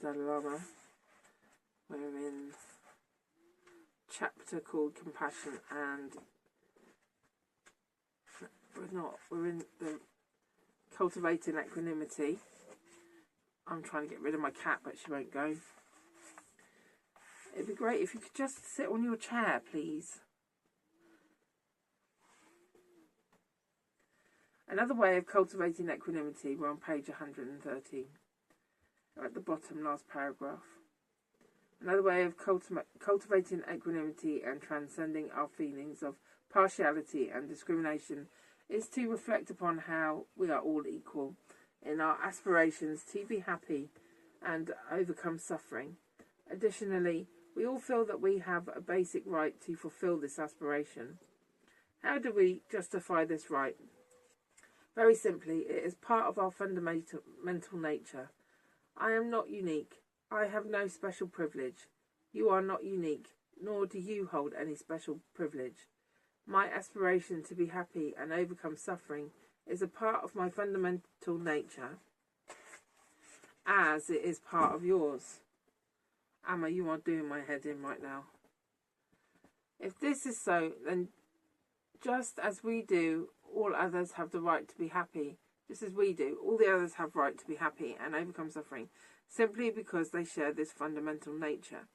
Dalai Lama. We're in chapter called Compassion, and we're in the Cultivating Equanimity. I'm trying to get rid of my cat, but she won't go. It'd be great if you could just sit on your chair, please. Another way of cultivating equanimity, we're on page 113. At the bottom, last paragraph. Another way of cultivating equanimity and transcending our feelings of partiality and discrimination is to reflect upon how we are all equal in our aspirations to be happy and overcome suffering. Additionally, we all feel that we have a basic right to fulfill this aspiration. How do we justify this right? Very simply, it is part of our fundamental nature. I am not unique. I have no special privilege. You are not unique, nor do you hold any special privilege. My aspiration to be happy and overcome suffering is a part of my fundamental nature, as it is part of yours. Amma, you are doing my head in right now. If this is so, then just as we do, all others have the right to be happy. Just as we do, all the others have right to be happy and overcome suffering, simply because they share this fundamental nature.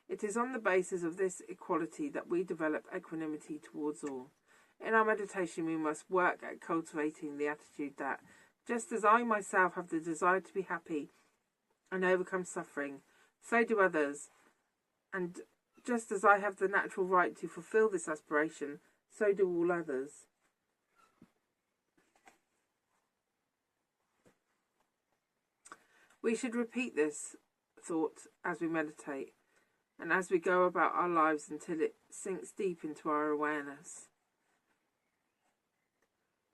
It is on the basis of this equality that we develop equanimity towards all. In our meditation, we must work at cultivating the attitude that, just as I myself have the desire to be happy and overcome suffering, so do others. And just as I have the natural right to fulfill this aspiration, so do all others. We should repeat this thought as we meditate and as we go about our lives until it sinks deep into our awareness.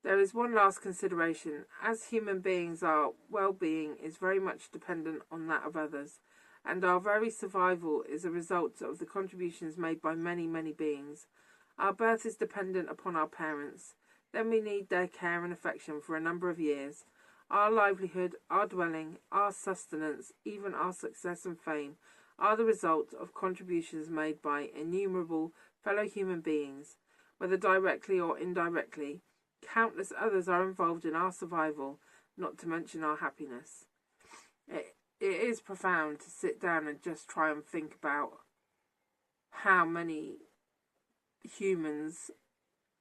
There is one last consideration. As human beings, our well-being is very much dependent on that of others, and our very survival is a result of the contributions made by many, many beings. Our birth is dependent upon our parents. Then we need their care and affection for a number of years. Our livelihood, our dwelling, our sustenance, even our success and fame are the result of contributions made by innumerable fellow human beings. Whether directly or indirectly, countless others are involved in our survival, not to mention our happiness. It is profound to sit down and just try and think about how many humans,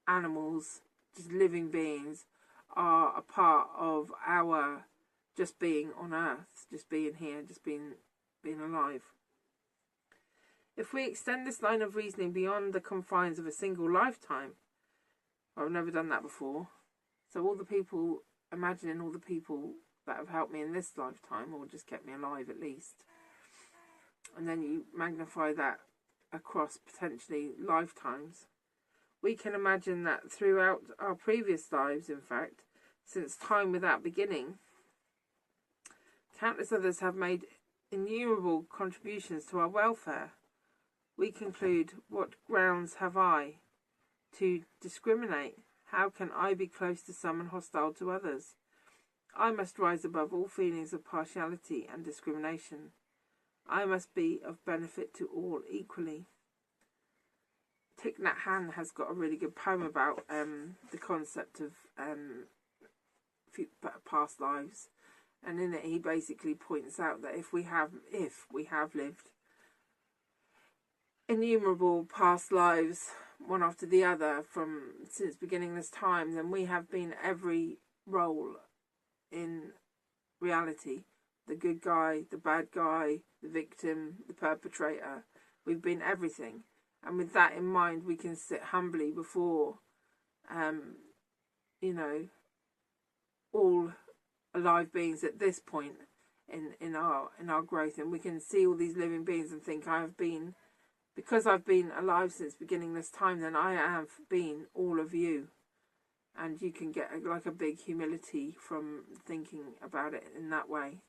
animals, just living beings are a part of our just being on earth, just being here, just being alive. If we extend this line of reasoning beyond the confines of a single lifetime, I've never done that before, so all the people, imagining all the people that have helped me in this lifetime, or just kept me alive at least, and then you magnify that across potentially lifetimes, we can imagine that throughout our previous lives, in fact, since time without beginning, countless others have made innumerable contributions to our welfare. We conclude, what grounds have I to discriminate? How can I be close to some and hostile to others? I must rise above all feelings of partiality and discrimination. I must be of benefit to all equally. Thich Nhat Hanh has got a really good poem about the concept of past lives, and in it he basically points out that if we have lived innumerable past lives, one after the other, since beginning this time, then we have been every role in reality. The good guy, the bad guy, the victim, the perpetrator. We've been everything. And with that in mind, we can sit humbly before, all alive beings at this point in our growth. And we can see all these living beings and think, because I've been alive since beginning this time, then I have been all of you. And you can get like a big humility from thinking about it in that way.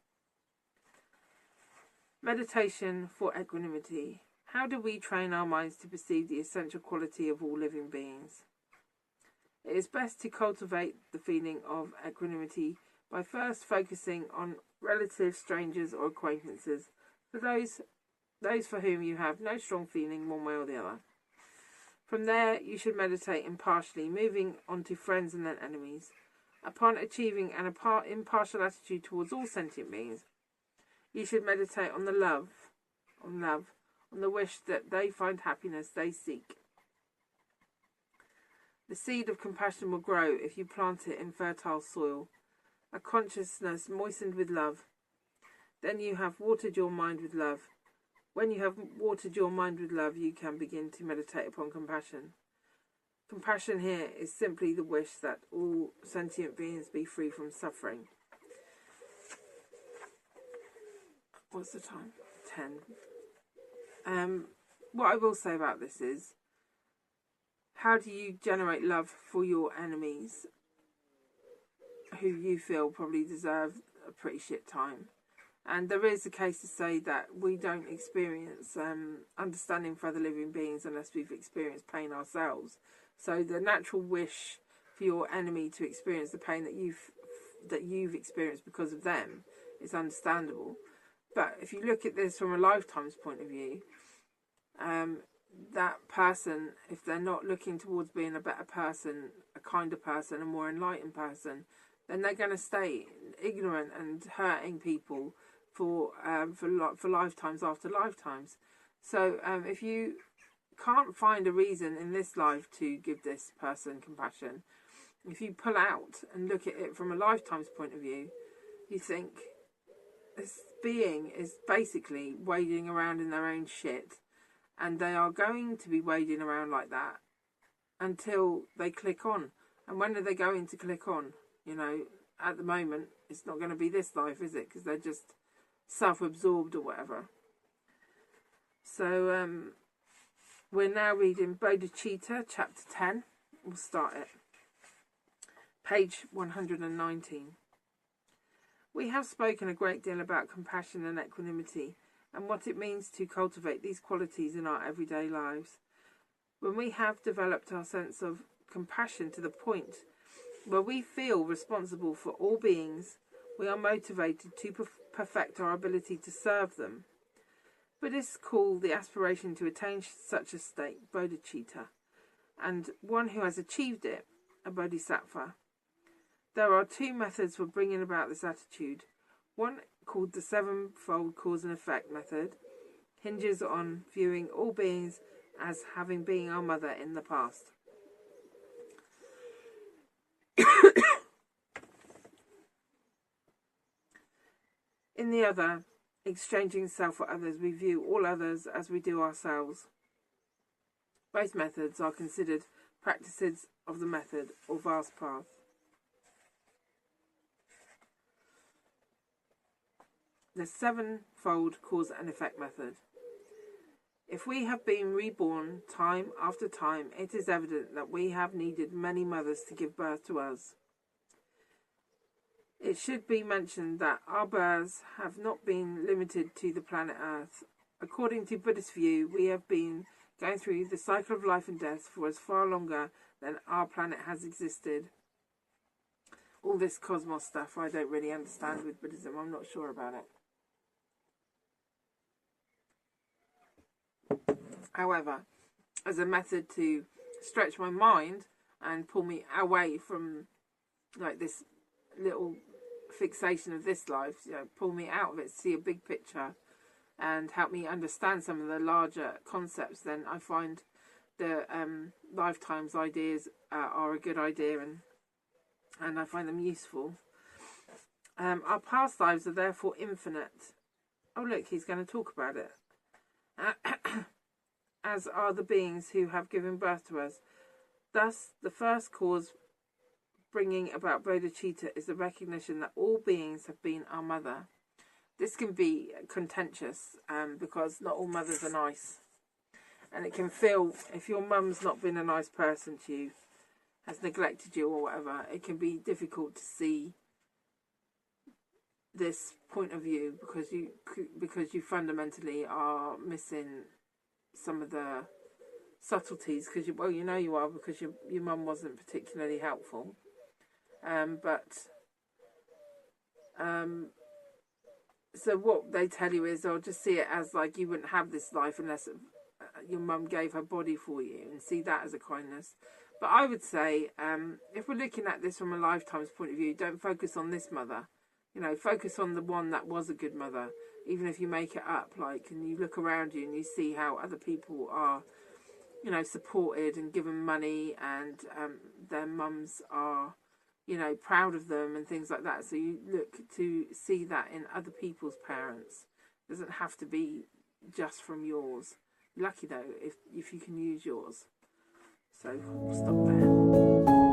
Meditation for equanimity. How do we train our minds to perceive the essential quality of all living beings? It is best to cultivate the feeling of equanimity by first focusing on relatives, strangers or acquaintances, for those for whom you have no strong feeling one way or the other. From there you should meditate impartially, moving on to friends and then enemies. Upon achieving an impartial attitude towards all sentient beings, you should meditate on the love, on the wish that they find happiness they seek. The seed of compassion will grow if you plant it in fertile soil, a consciousness moistened with love. Then you have watered your mind with love. When you have watered your mind with love, you can begin to meditate upon compassion. Compassion here is simply the wish that all sentient beings be free from suffering. What's the time? 10. What I will say about this is, how do you generate love for your enemies who you feel probably deserve a pretty shit time? And there is a case to say that we don't experience understanding for other living beings unless we've experienced pain ourselves. So the natural wish for your enemy to experience the pain that you've experienced because of them is understandable. But if you look at this from a lifetime's point of view, that person, if they're not looking towards being a better person, a kinder person, a more enlightened person, then they're going to stay ignorant and hurting people for lifetimes after lifetimes. So if you can't find a reason in this life to give this person compassion, if you pull out and look at it from a lifetime's point of view, you think this being is basically wading around in their own shit, and they are going to be wading around like that until they click on. And when are they going to click on? You know, at the moment, it's not going to be this life, is it? Because they're just self-absorbed or whatever. So, we're now reading Bodhicitta, chapter 10. We'll start it. Page 119. We have spoken a great deal about compassion and equanimity, and what it means to cultivate these qualities in our everyday lives. When we have developed our sense of compassion to the point where we feel responsible for all beings, we are motivated to perfect our ability to serve them. Buddhists call the aspiration to attain such a state bodhicitta, and one who has achieved it a bodhisattva. There are two methods for bringing about this attitude. One, called the sevenfold cause and effect method, hinges on viewing all beings as having been our mother in the past. In the other, exchanging self for others, we view all others as we do ourselves. Both methods are considered practices of the method or vast path. The sevenfold cause and effect method. If we have been reborn time after time, it is evident that we have needed many mothers to give birth to us. It should be mentioned that our births have not been limited to the planet Earth. According to Buddhist view, we have been going through the cycle of life and death for as far longer than our planet has existed. All this cosmos stuff I don't really understand with Buddhism. I'm not sure about it. However, as a method to stretch my mind and pull me away from like this little fixation of this life, you know, pull me out of it, see a big picture and help me understand some of the larger concepts, then I find the lifetimes ideas are a good idea, and I find them useful. Our past lives are therefore infinite. Oh look, he's going to talk about it. As are the beings who have given birth to us. Thus, the first cause bringing about bodhicitta is the recognition that all beings have been our mother. This can be contentious because not all mothers are nice. And it can feel, if your mum's not been a nice person to you, has neglected you or whatever, it can be difficult to see this point of view because you fundamentally are missing some of the subtleties, because you know you are, because your mum wasn't particularly helpful, but So what they tell you is, I'll just see it as like you wouldn't have this life unless your mum gave her body for you, and see that as a kindness. But I would say, if we're looking at this from a lifetime's point of view, don't focus on this mother. You know, focus on the one that was a good mother, even if you make it up, like, and you look around you and you see how other people are, you know, supported and given money, and their mums are, you know, proud of them and things like that. So you look to see that in other people's parents. It doesn't have to be just from yours. Lucky though if you can use yours. So we'll stop there.